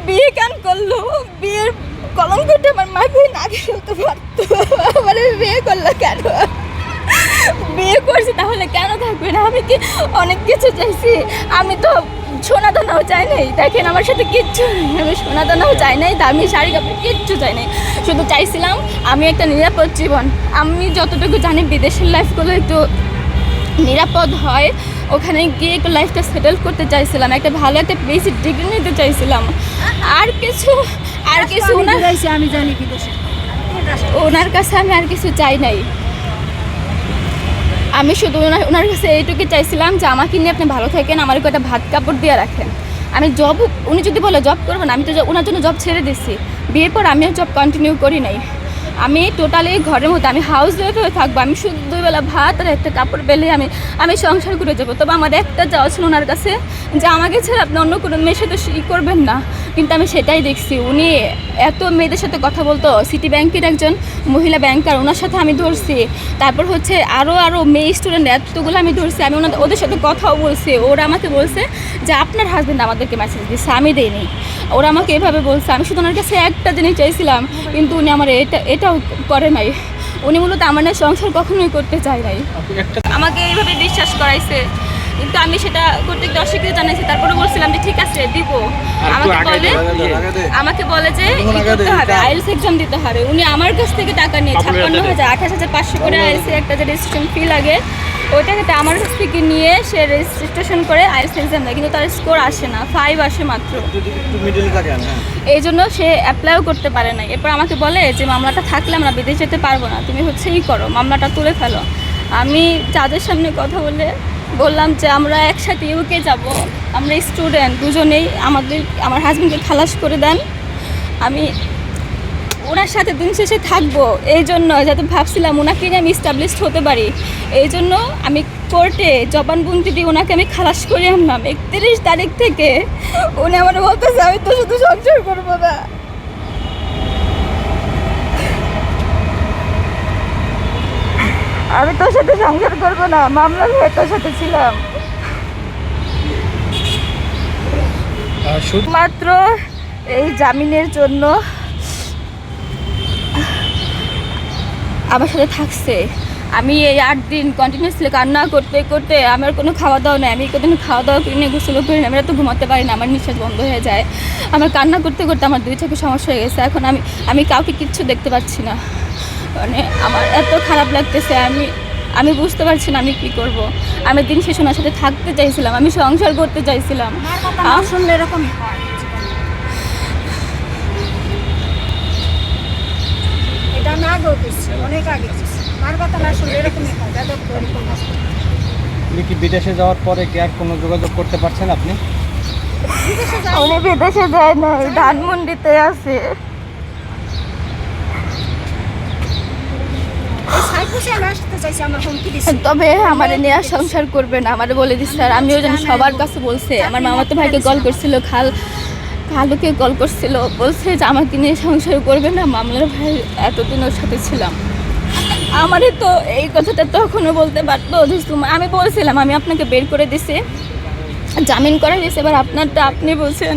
বিয়ে কেন করলো? বিয়ের কলঙ্কটা আমার মাথায় না ফেলতে পারতো। আমার বিয়ে করলো কেন? বিয়ে করছি তাহলে কেন থাকবে না? আমি কি অনেক কিছু চাইছি? আমি তো সোনা দানাও চাই নাই। দেখেন আমার সাথে কিচ্ছু নেই, আমি সোনা দানাও চাই নাই, দামি শাড়ি কাপড় কিচ্ছু চাই নাই। শুধু চাইছিলাম আমি একটা নিরাপদ জীবন। আমি যতটুকু জানি বিদেশের লাইফগুলো একটু নিরাপদ হয়, ওখানে গিয়ে একটু লাইফটা সেটেল করতে চাইছিলাম, একটা ভালো একটা বেসিক ডিগ্রি নিতে চাইছিলাম। আর কিছু আমি জানি বিদেশে ওনার কাছে আমি আর কিছু চাই নাই। আমি শুধু ওনার কাছে এইটুকু চাইছিলাম যে আমাকে নিয়ে আপনি ভালো থাকেন, আমার একটা ভাত কাপড় দিয়ে রাখেন। আমি জব, উনি যদি বলে জব করবেন, আমি তো ওনার জন্য জব ছেড়ে দিচ্ছি। বিয়ের পর আমিও জব কন্টিনিউ করি নাই। আমি টোটালি ঘরের মধ্যে আমি হাউস ওয়াইফ হয়ে থাকবো। আমি শুধু 2 বেলা ভাত আর একটা কাপড় পেলে আমি সংসার করে যাবো। তবে আমার একটা চাওয়া ছিল ওনার কাছে যে আমাকে ছেড়ে আপনি অন্য কোনো মেয়ের সাথে করবেন না। কিন্তু আমি সেটাই দেখছি, উনি এত মেয়েদের সাথে কথা বলতো। সিটি ব্যাংকের একজন মহিলা ব্যাংকার, ওনার সাথে আমি ধরছি। তারপর হচ্ছে আরও মেয়ে স্টুডেন্ট এতগুলো আমি ধরছি। আমি ওদের সাথে কথাও বলছি। ওরা আমাকে বলছে যে আপনার হাজব্যান্ড আমাদেরকে মেসেজ দিচ্ছে, আমি দিইনি। ওরা আমাকে এভাবে বলছে। আমি শুধু ওনার কাছে একটা জিনিস চাইছিলাম, কিন্তু উনি আমার এটাও করে নাই। উনি মূলত আমার না সংসার কখনোই করতে চায় নাই। আমাকে এইভাবে বিশ্বাস করাইছে, কিন্তু আমি সেটা করতে একটু অস্বীকৃতি জানাইছি। তারপরে বলছিলাম যে ঠিক আছে দিব। আমাকে বলে যে করতে হবে, আইএলস এক্সাম দিতে হবে। উনি আমার কাছ থেকে টাকা নিয়ে 56,000 28,500 করে আইএলস একটা যে রেজিস্ট্রেশন ফি লাগে, ওইটাকে আমার কাছ থেকে নিয়ে সে রেজিস্ট্রেশন করে আইএলস এক্সাম দেয়। কিন্তু তার স্কোর আসে না, 5 আসে মাত্র। এই জন্য সে অ্যাপ্লাইও করতে পারে না। এরপর আমাকে বলে যে মামলাটা থাকলে আমরা বিদেশ যেতে পারবো না, তুমি হচ্ছে করো, মামলাটা তুলে ফেলো। আমি যাদের সামনে কথা বললাম যে আমরা একসাথে ইউকে যাব, আমরা স্টুডেন্ট দুজনেই, আমার হাজব্যান্ডকে খালাস করে দেন। আমি ওনার সাথে দিন শেষে থাকবো, এই জন্য যাতে ভাবছিলাম ওনাকে নিয়ে আমি স্টাবলিশড হতে পারি। এই জন্য আমি কোর্টে জবানবন্দি দিয়ে ওনাকে আমি খালাস করে আনলাম। 31 তারিখ থেকে উনি আমার বলতেছে আমি তো শুধু সংসার করবো না। আমি তোর সাথে সংসার করবো না, মামলার হয়ে তোর সাথে ছিলাম। শুধুমাত্র এই জামিনের জন্য আমার সাথে থাকছে। আমি এই 8 দিন কন্টিনিউসলি কান্না করতে করতে আমার কোনো খাওয়া দাওয়া নেই। আমি কোনোদিন খাওয়া দাওয়া করি না, গোসলও করি না। আমি তো ঘুমাতে পারি না, আমার নিঃশ্বাস বন্ধ হয়ে যায়। আমার কান্না করতে করতে আমার 2 চোখে সমস্যা হয়ে গেছে। এখন আমি কাউকে কিচ্ছু দেখতে পাচ্ছি না। মানে আমার এত খারাপ লাগতেছে, আমি বুঝতে পারছি না আমি কি করব। আমি দিন শেষে ওনার সাথে থাকতে চাইছিলাম, আমি সংসার করতে চাইছিলাম। শুনলে এরকমই হয়, এটা না ঘটেছে অনেক আগে। আমার কথা না শুনলে এরকমই হয়। আপনি কি বিদেশে যাওয়ার পরে কি আর কোনো যোগাযোগ করতে পারছেন আপনি? উনি বিদেশে যায় না, ধানমন্ডিতে আছে। তবে আমার নিয়ে আর সংসার করবে না, আমার বলে দিচ্ছে। আর আমিও যেন সবার কাছে বলছে, আমার মামাতো ভাইকে কল করছিল, খালুকে কল করছিল, বলছে যে আমাকে নিয়ে সংসার করবে না, মামলার ভাই এতদিন ওর সাথে ছিলাম। আমারই তো এই কথাটা তখনও বলতে পারতো যে আমি বলছিলাম আমি আপনাকে বের করে দিছি, জামিন করে দিয়েছি, এবার আপনারটা আপনি বলছেন।